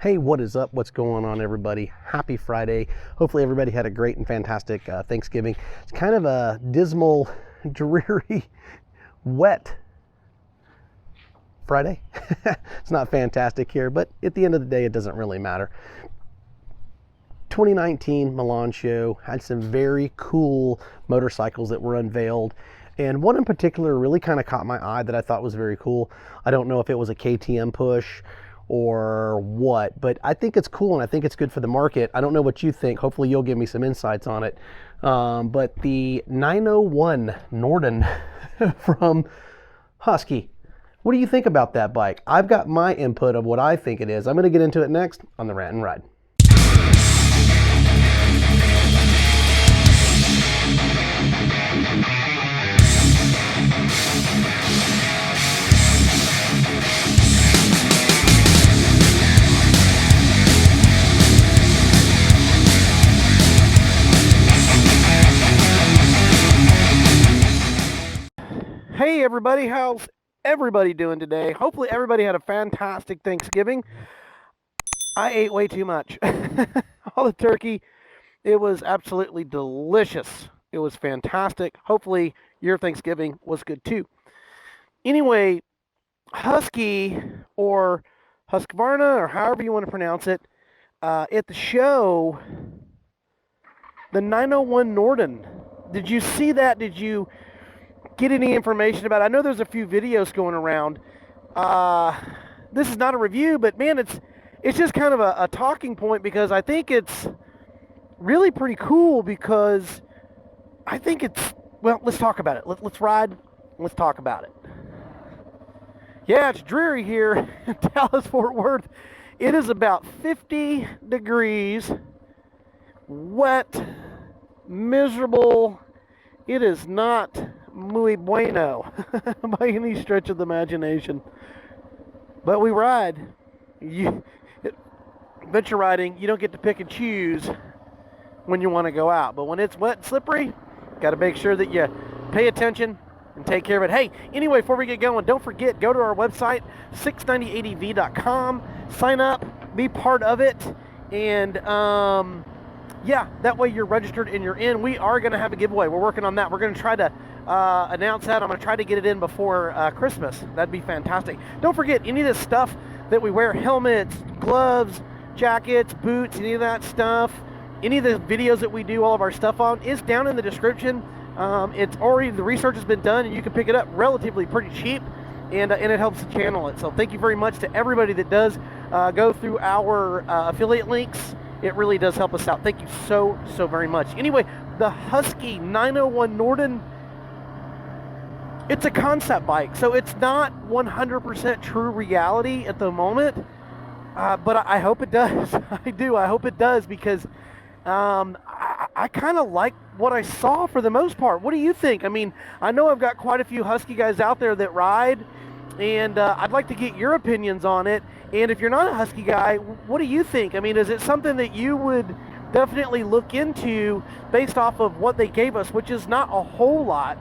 Hey, what is up? What's going on, everybody? Happy Friday. Hopefully everybody had a great and fantastic Thanksgiving. It's kind of a dismal, dreary, wet Friday. It's not fantastic here, but at the end of the day, it doesn't really matter. 2019 Milan Show had some very cool motorcycles that were unveiled. And one in particular really kind of caught my eye that I thought was very cool. I don't know if it was a KTM push or what, but I think it's cool and I think it's good for the market. I don't know what you think. Hopefully you'll give me some insights on it. But the 901 Norden from Husky. What do you think about that bike? I've got my input of what I think it is. I'm going to get into it next on the Rant and Ride. Hey everybody, how's everybody doing today? Hopefully everybody had a fantastic Thanksgiving. I ate way too much. All the turkey, it was absolutely delicious. It was fantastic. Hopefully your Thanksgiving was good too. Anyway, Husky or Husqvarna or however you want to pronounce it, at the show, the 901 Norden. Did you see that? Did you get any information about it? I know there's a few videos going around. This is not a review, but man, it's just kind of a talking point because I think it's really pretty cool because I think it's, well, let's talk about it. Let's ride. Let's talk about it. Yeah, it's dreary here in Dallas, Fort Worth. It is about 50 degrees, wet, miserable. It is not muy bueno by any stretch of the imagination. But we ride. Adventure riding, you don't get to pick and choose when you want to go out. But when it's wet and slippery, got to make sure that you pay attention and take care of it. Hey, anyway, before we get going, don't forget, go to our website, 690adv.com, sign up, be part of it, and yeah, that way you're registered and you're in. We are going to have a giveaway. We're working on that. We're going to try to announce that. I'm going to try to get it in before Christmas. That'd be fantastic. Don't forget, any of this stuff that we wear, helmets, gloves, jackets, boots, any of that stuff, any of the videos that we do all of our stuff on is down in the description. It's already, the research has been done and you can pick it up relatively pretty cheap, and it helps the channel. And so thank you very much to everybody that does go through our affiliate links. It really does help us out. Thank you so very much. Anyway, the Husky 901 Norden, it's a concept bike, so it's not 100% true reality at the moment, but I hope it does. I do. I hope it does because I kind of like what I saw for the most part. What do you think? I mean, I know I've got quite a few Husky guys out there that ride, and I'd like to get your opinions on it. And if you're not a Husky guy, what do you think? I mean, is it something that you would definitely look into based off of what they gave us, which is not a whole lot,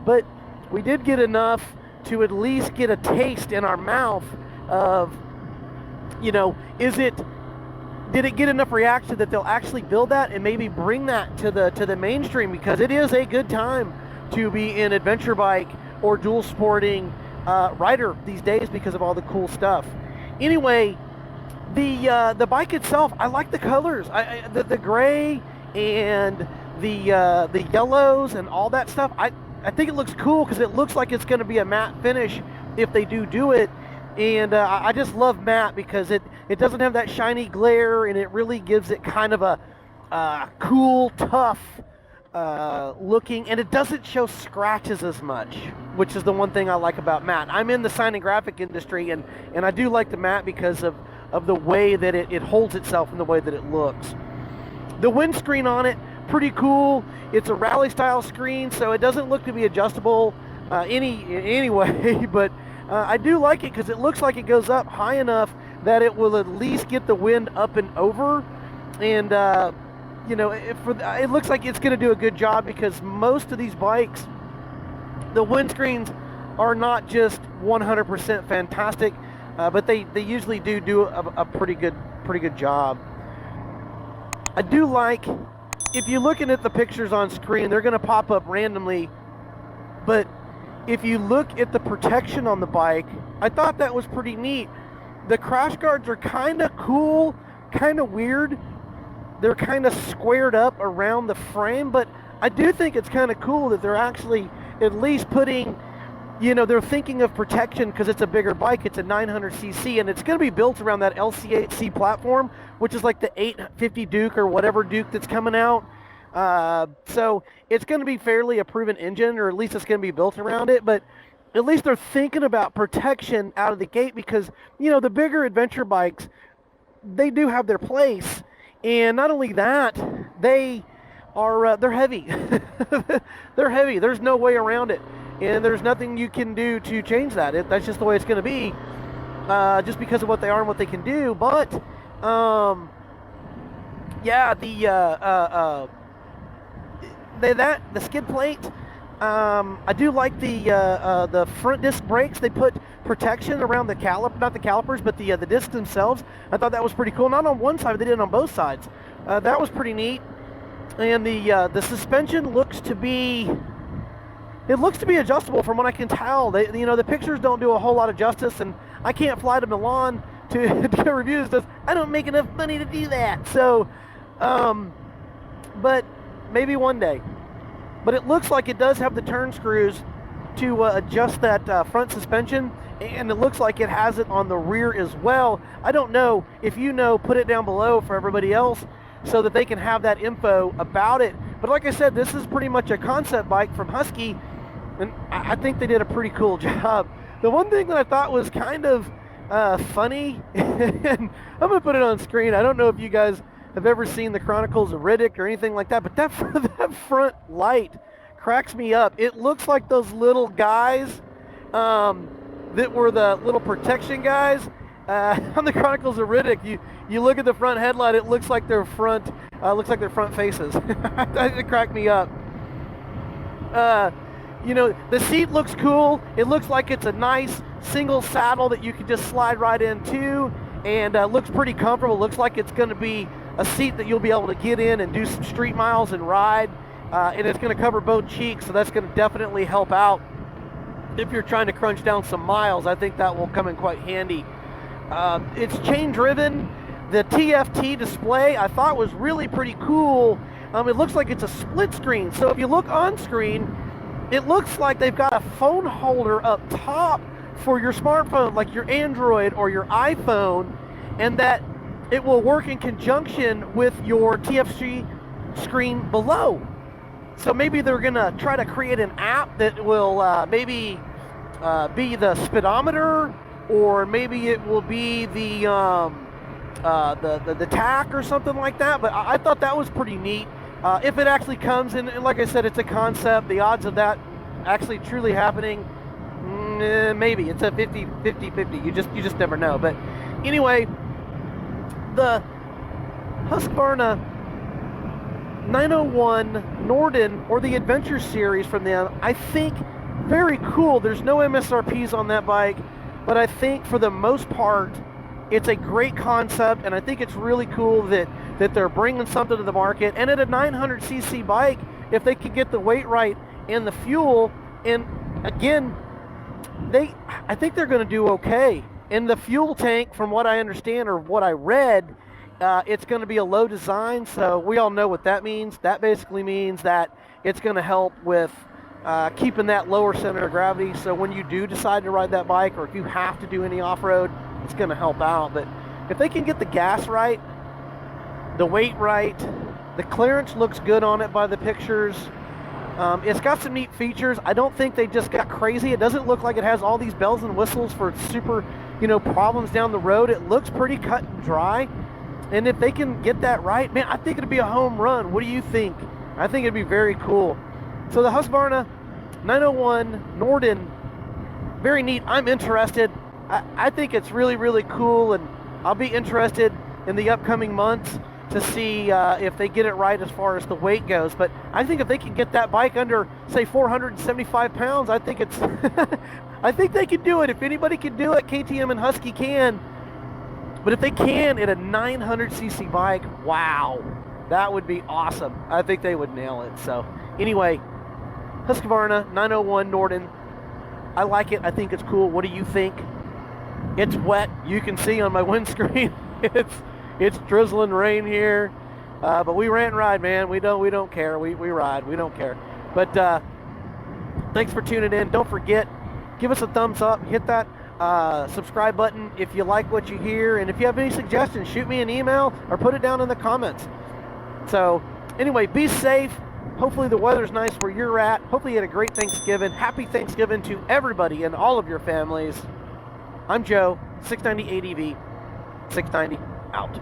but we did get enough to at least get a taste in our mouth of, you know, did it get enough reaction that they'll actually build that and maybe bring that to the mainstream, because it is a good time to be an adventure bike or dual sporting rider these days because of all the cool stuff. Anyway, the bike itself, I like the colors. The gray and the yellows and all that stuff. I think it looks cool because it looks like it's going to be a matte finish if they do it. And I just love matte because it doesn't have that shiny glare, and it really gives it kind of a cool, tough looking, and it doesn't show scratches as much, which is the one thing I like about matte. I'm in the sign and graphic industry, and I do like the matte because of the way that it holds itself and the way that it looks. The windscreen on it, pretty cool. It's a rally style screen, so it doesn't look to be adjustable anyway, but I do like it because it looks like it goes up high enough that it will at least get the wind up and over, and you know, it looks like it's going to do a good job because most of these bikes, the windscreens are not just 100% fantastic, but they usually do a pretty good pretty good job. I do like, if you're looking at the pictures on screen, they're going to pop up randomly, but if you look at the protection on the bike, I thought that was pretty neat. The crash guards are kind of cool, kind of weird. They're kind of squared up around the frame, but I do think it's kind of cool that they're actually at least putting, you know, they're thinking of protection because it's a bigger bike. It's a 900cc, and it's going to be built around that LC8C platform, which is like the 850 Duke or whatever Duke that's coming out. So it's going to be fairly a proven engine, or at least it's going to be built around it, but at least they're thinking about protection out of the gate because, you know, the bigger adventure bikes, they do have their place. And not only that, they are, they're heavy. They're heavy. There's no way around it. And there's nothing you can do to change that. That's just the way it's going to be, just because of what they are and what they can do. But, yeah, the skid plate, I do like the front disc brakes. They put protection around the caliper, not the calipers, but the discs themselves. I thought that was pretty cool. Not on one side, but they did it on both sides. That was pretty neat. And the suspension looks to be, it looks to be adjustable from what I can tell. They, you know, the pictures don't do a whole lot of justice, and I can't fly to Milan to get reviews because I don't make enough money to do that. So, but maybe one day. But it looks like it does have the turn screws to adjust that front suspension, and it looks like it has it on the rear as well. I don't know. If you know, put it down below for everybody else so that they can have that info about it. But like I said, this is pretty much a concept bike from Husky, and I think they did a pretty cool job. The one thing that I thought was kind of funny, and I'm going to put it on screen. I don't know if you guys have ever seen the Chronicles of Riddick or anything like that, but that front light cracks me up. It looks like those little guys that were the little protection guys on the Chronicles of Riddick. You look at the front headlight, it looks like their front faces. It cracked me up. You know, the seat looks cool. It looks like it's a nice single saddle that you can just slide right into, and looks pretty comfortable. Looks like it's going to be a seat that you'll be able to get in and do some street miles and ride, and it's going to cover both cheeks, so that's going to definitely help out if you're trying to crunch down some miles. I think that will come in quite handy. It's chain driven. The TFT display I thought was really pretty cool. It looks like it's a split screen, so if you look on screen, it looks like they've got a phone holder up top for your smartphone, like your Android or your iPhone, and that it will work in conjunction with your TFT screen below. So maybe they're gonna try to create an app that will maybe be the speedometer, or maybe it will be the TAC or something like that. But I thought that was pretty neat. If it actually comes in, and like I said, it's a concept. The odds of that actually truly happening, maybe it's a 50-50. You just never know. But anyway, the Husqvarna 901 Norden, or the Adventure Series from them, I think very cool. There's no MSRPs on that bike, but I think for the most part, it's a great concept, and I think it's really cool that they're bringing something to the market. And at a 900cc bike, if they could get the weight right and the fuel, and again, I think they're going to do okay. And the fuel tank, from what I understand or what I read, it's going to be a low design, so we all know what that means. That basically means that it's going to help with keeping that lower center of gravity, so when you do decide to ride that bike, or if you have to do any off-road, it's going to help out. But if they can get the gas right, the weight right, the clearance looks good on it by the pictures. It's got some neat features. I don't think they just got crazy. It doesn't look like it has all these bells and whistles for super, problems down the road. It looks pretty cut and dry. And if they can get that right, man, I think it'd be a home run. What do you think? I think it'd be very cool. So the Husqvarna 901 Norden, very neat. I'm interested. I think it's really, really cool, and I'll be interested in the upcoming months to see if they get it right as far as the weight goes. But I think if they can get that bike under, say, 475 pounds, I think it's I think they can do it. If anybody can do it, KTM and Husky can. But if they can at a 900cc bike, wow, that would be awesome. I think they would nail it. So anyway, Husqvarna 901 Norden. I like it. I think it's cool. What do you think? It's wet. You can see on my windscreen. It's drizzling rain here. But we rant and ride, man. We don't care. We ride. We don't care. But thanks for tuning in. Don't forget, give us a thumbs up. Hit that subscribe button if you like what you hear. And if you have any suggestions, shoot me an email or put it down in the comments. So anyway, be safe. Hopefully the weather's nice where you're at. Hopefully you had a great Thanksgiving. Happy Thanksgiving to everybody and all of your families. I'm Joe, 690 ADV, 690 out.